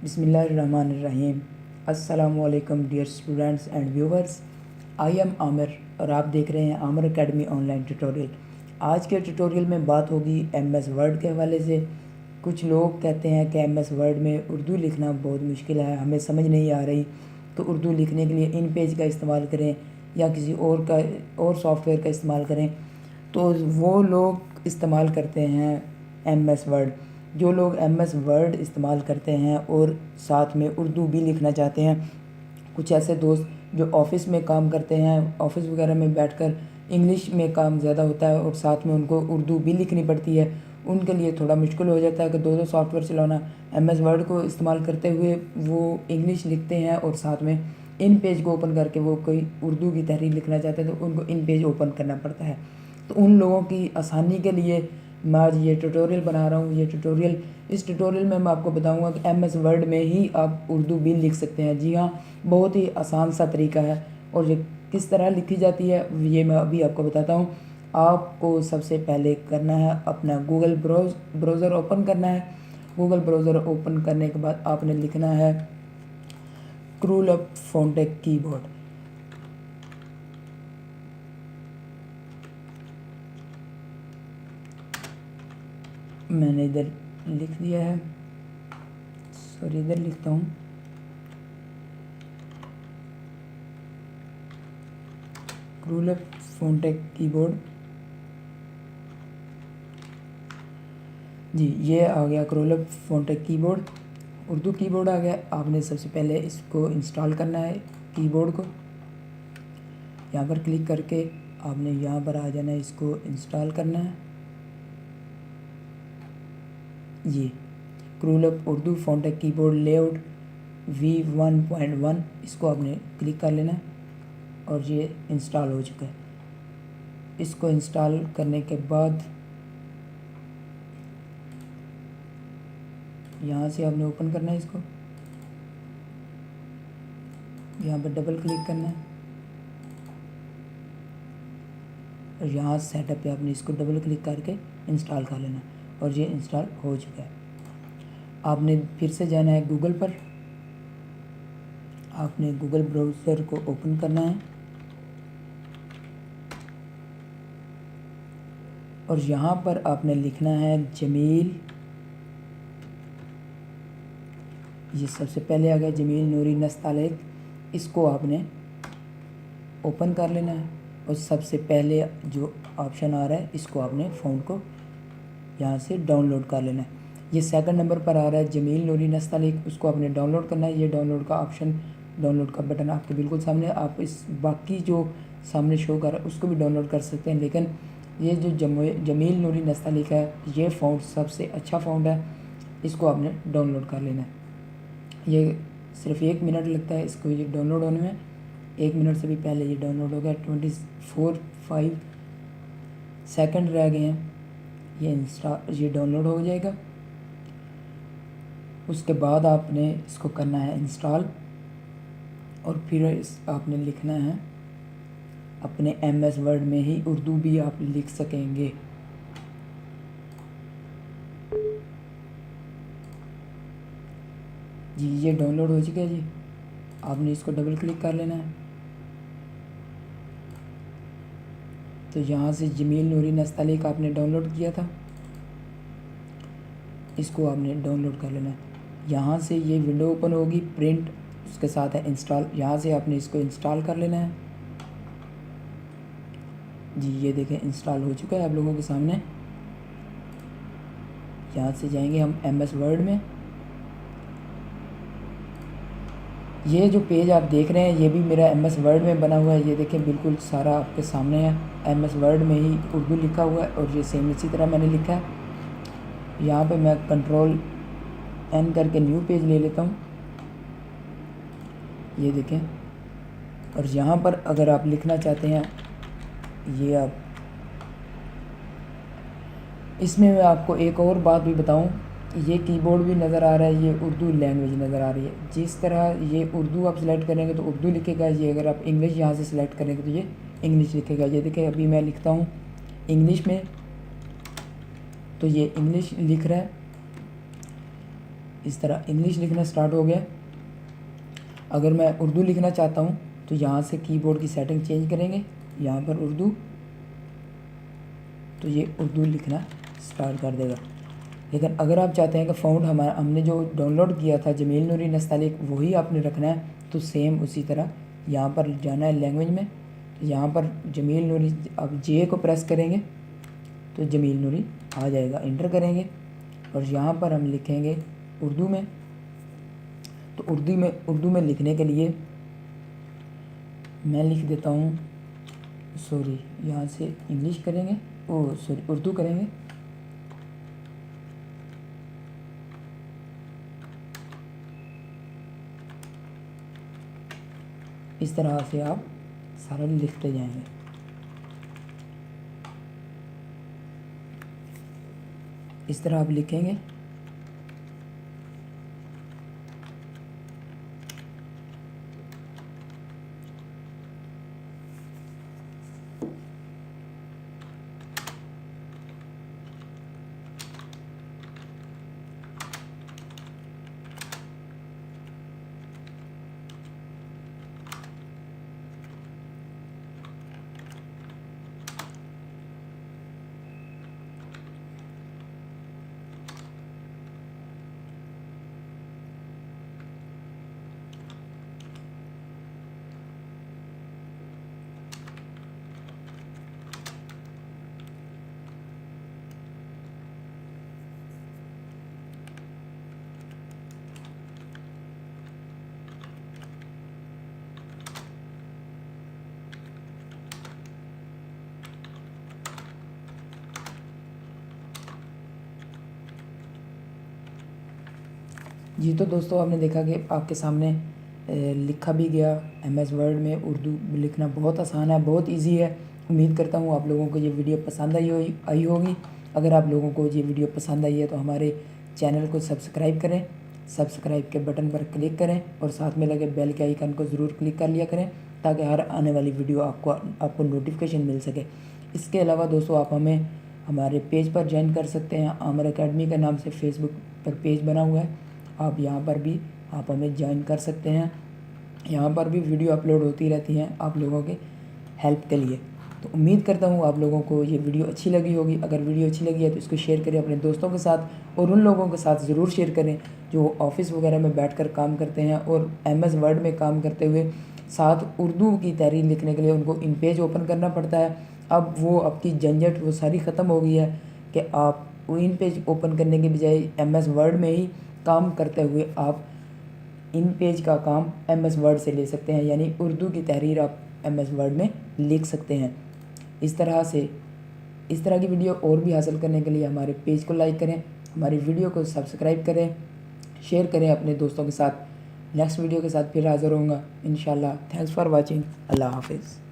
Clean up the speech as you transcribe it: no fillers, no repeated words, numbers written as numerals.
बिस्मिल्लाहिर्रहमानिर्रहीम। अस्सलामुअलैकुम dear students and viewers. I am Aamir और आप देख रहे हैं आमिर एकेडमी ऑनलाइन ट्यूटोरियल। आज के ट्यूटोरियल में बात होगी एमएस वर्ड के हवाले से। कुछ लोग कहते हैं कि एमएस वर्ड में उर्दू लिखना बहुत मुश्किल है, हमें समझ नहीं आ रही, तो उर्दू लिखने के लिए इन पेज का इस्तेमाल करें या किसी और सॉफ्टवेयर का इस्तेमाल करें। तो वो लोग इस्तेमाल करते हैं एमएस वर्ड। जो लोग एमएस वर्ड इस्तेमाल करते हैं और साथ में उर्दू भी लिखना चाहते हैं, कुछ ऐसे दोस्त जो ऑफ़िस में काम करते हैं, ऑफ़िस वगैरह में बैठकर इंग्लिश में काम ज़्यादा होता है और साथ में उनको उर्दू भी लिखनी पड़ती है, उनके लिए थोड़ा मुश्किल हो जाता है कि दो सॉफ्टवेयर चलाना। एमएस वर्ड को इस्तेमाल करते हुए वो इंग्लिश लिखते हैं और साथ में इन पेज को ओपन करके वो कोई उर्दू की तहरीर लिखना चाहते हैं तो उनको इन पेज ओपन करना पड़ता है। तो उन लोगों की आसानी के लिए मैं आज ये ट्यूटोरियल बना रहा हूँ। इस ट्यूटोरियल में मैं आपको बताऊँगा कि एमएस वर्ड में ही आप उर्दू भी लिख सकते हैं। जी हाँ, बहुत ही आसान सा तरीका है और ये किस तरह लिखी जाती है ये मैं अभी आपको बताता हूँ। आपको सबसे पहले करना है अपना गूगल ब्राउज़र ओपन करना है। गूगल ब्राउज़र ओपन करने के बाद आपने लिखना है क्रूलअप फोंटेक कीबोर्ड। मैंने इधर लिख दिया है, सॉरी इधर लिखता हूँ। क्रूलअप फोंटेक कीबोर्ड, जी ये आ गया क्रूलअप फोंटेक कीबोर्ड, उर्दू कीबोर्ड आ गया। आपने सबसे पहले इसको इंस्टॉल करना है कीबोर्ड को। यहाँ पर क्लिक करके आपने यहाँ पर आ जाना है, इसको इंस्टॉल करना है। ये क्रूलअप उर्दू फोंटेक कीबोर्ड लेआउट V1.1, इसको आपने क्लिक कर लेना है और ये इंस्टॉल हो चुका है। इसको इंस्टॉल करने के बाद यहाँ से आपने ओपन करना है, इसको यहाँ पर डबल क्लिक करना है और यहाँ सेटअप पे आपने इसको डबल क्लिक करके इंस्टॉल कर लेना और ये इंस्टॉल हो चुका है। आपने फिर से जाना है गूगल पर, आपने गूगल ब्राउज़र को ओपन करना है और यहाँ पर आपने लिखना है जमील। ये सबसे पहले आ गया जमील नूरी नस्तालेक, इसको आपने ओपन कर लेना है और सबसे पहले जो ऑप्शन आ रहा है इसको आपने फ़ॉन्ट को यहाँ से डाउनलोड कर लेना है। ये सेकंड नंबर पर आ रहा है जमील नूरी नस्तालेक, उसको आपने डाउनलोड करना है। ये डाउनलोड का ऑप्शन, डाउनलोड का बटन आपके बिल्कुल सामने। आप इस बाकी जो सामने शो कर रहा है उसको भी डाउनलोड कर सकते हैं, लेकिन ये जो जमील नूरी नस्तालेक है ये फ़ॉन्ट सबसे अच्छा फ़ॉन्ट है, इसको आपने डाउनलोड कर लेना है। ये सिर्फ 1 मिनट लगता है इसको ये डाउनलोड होने में, 1 मिनट से भी पहले ये डाउनलोड हो गया। 24-5 सेकंड रह गए हैं, ये डाउनलोड हो जाएगा। उसके बाद आपने इसको करना है इंस्टॉल और फिर आपने लिखना है अपने एमएस वर्ड में ही उर्दू भी आप लिख सकेंगे। जी ये डाउनलोड हो चुका है जी, आपने इसको डबल क्लिक कर लेना है। तो यहाँ से जमील नूरी नस्तालेक आपने डाउनलोड किया था, इसको आपने डाउनलोड कर लेना है। यहाँ से ये विंडो ओपन होगी, प्रिंट उसके साथ है इंस्टॉल, यहाँ से आपने इसको इंस्टॉल कर लेना है। जी ये देखें इंस्टॉल हो चुका है आप लोगों के सामने। यहाँ से जाएंगे हम एमएस वर्ड में। ये जो पेज आप देख रहे हैं ये भी मेरा एमएस वर्ड में बना हुआ है। ये देखें बिल्कुल सारा आपके सामने है, एमएस वर्ड में ही उर्दू लिखा हुआ है और ये सेम इसी तरह मैंने लिखा है। यहाँ पे मैं Ctrl+N करके न्यू पेज ले लेता हूँ, ये देखें। और यहाँ पर अगर आप लिखना चाहते हैं, ये आप इसमें मैं आपको एक और बात भी बताऊँ, ये कीबोर्ड भी नज़र आ रहा है, ये उर्दू लैंग्वेज नज़र आ रही है। जिस तरह ये उर्दू आप सेलेक्ट करेंगे तो उर्दू लिखेगा, ये अगर आप इंग्लिश यहाँ से सेलेक्ट करेंगे तो ये इंग्लिश लिखेगा। ये देखिए अभी मैं लिखता हूँ इंग्लिश में तो ये इंग्लिश लिख रहा है। इस तरह इंग्लिश लिखना स्टार्ट हो गया। अगर मैं उर्दू लिखना चाहता हूँ तो यहाँ से कीबोर्ड की सेटिंग चेंज करेंगे, यहाँ पर उर्दू, तो ये उर्दू लिखना स्टार्ट कर देगा। लेकिन अगर आप चाहते हैं कि फ़ॉन्ट हमने जो डाउनलोड किया था जमील नूरी नस्तालिक वही आपने रखना है, तो सेम उसी तरह यहाँ पर जाना है लैंग्वेज में, यहाँ पर जमील नूरी, अब जे को प्रेस करेंगे तो जमील नूरी आ जाएगा, इंटर करेंगे और यहाँ पर हम लिखेंगे उर्दू में। तो उर्दू में लिखने के लिए मैं लिख देता हूँ, सॉरी यहाँ से इंग्लिश करेंगे, उर्दू करेंगे। इस तरह से आप सारा लिखते जाएंगे। इस तरह आप लिखेंगे। जी तो दोस्तों आपने देखा कि आपके सामने लिखा भी गया। MS वर्ड में उर्दू लिखना बहुत आसान है, बहुत इजी है। उम्मीद करता हूँ आप लोगों को ये वीडियो पसंद आई होगी। अगर आप लोगों को ये वीडियो पसंद आई है तो हमारे चैनल को सब्सक्राइब करें, सब्सक्राइब के बटन पर क्लिक करें और साथ में लगे बेल के आइकन को ज़रूर क्लिक कर लिया करें ताकि हर आने वाली वीडियो आपको नोटिफिकेशन मिल सके। इसके अलावा दोस्तों आप हमें हमारे पेज पर ज्वाइन कर सकते हैं। आमिर अकेडमी के नाम से फेसबुक पर पेज बना हुआ है, आप यहाँ पर भी आप हमें ज्वाइन कर सकते हैं। यहाँ पर भी वीडियो अपलोड होती रहती हैं आप लोगों के हेल्प के लिए। तो उम्मीद करता हूँ आप लोगों को ये वीडियो अच्छी लगी होगी। अगर वीडियो अच्छी लगी है तो इसको शेयर करें अपने दोस्तों के साथ और उन लोगों के साथ ज़रूर शेयर करें जो ऑफिस वगैरह में बैठकर काम करते हैं और MS वर्ड में काम करते हुए साथ उर्दू की तहरीर लिखने के लिए उनको इन पेज ओपन करना पड़ता है। अब वो आपकी झंझट वो सारी ख़त्म हो गई है कि आप इन पेज ओपन करने के बजाय MS वर्ड में ही काम करते हुए आप इन पेज का काम MS वर्ड से ले सकते हैं, यानी उर्दू की तहरीर आप MS वर्ड में लिख सकते हैं। इस तरह की वीडियो और भी हासिल करने के लिए हमारे पेज को लाइक करें, हमारी वीडियो को सब्सक्राइब करें, शेयर करें अपने दोस्तों के साथ। नेक्स्ट वीडियो के साथ फिर हाज़िर होऊंगा इंशाल्लाह। Thanks for watching. अल्लाह हाफिज़।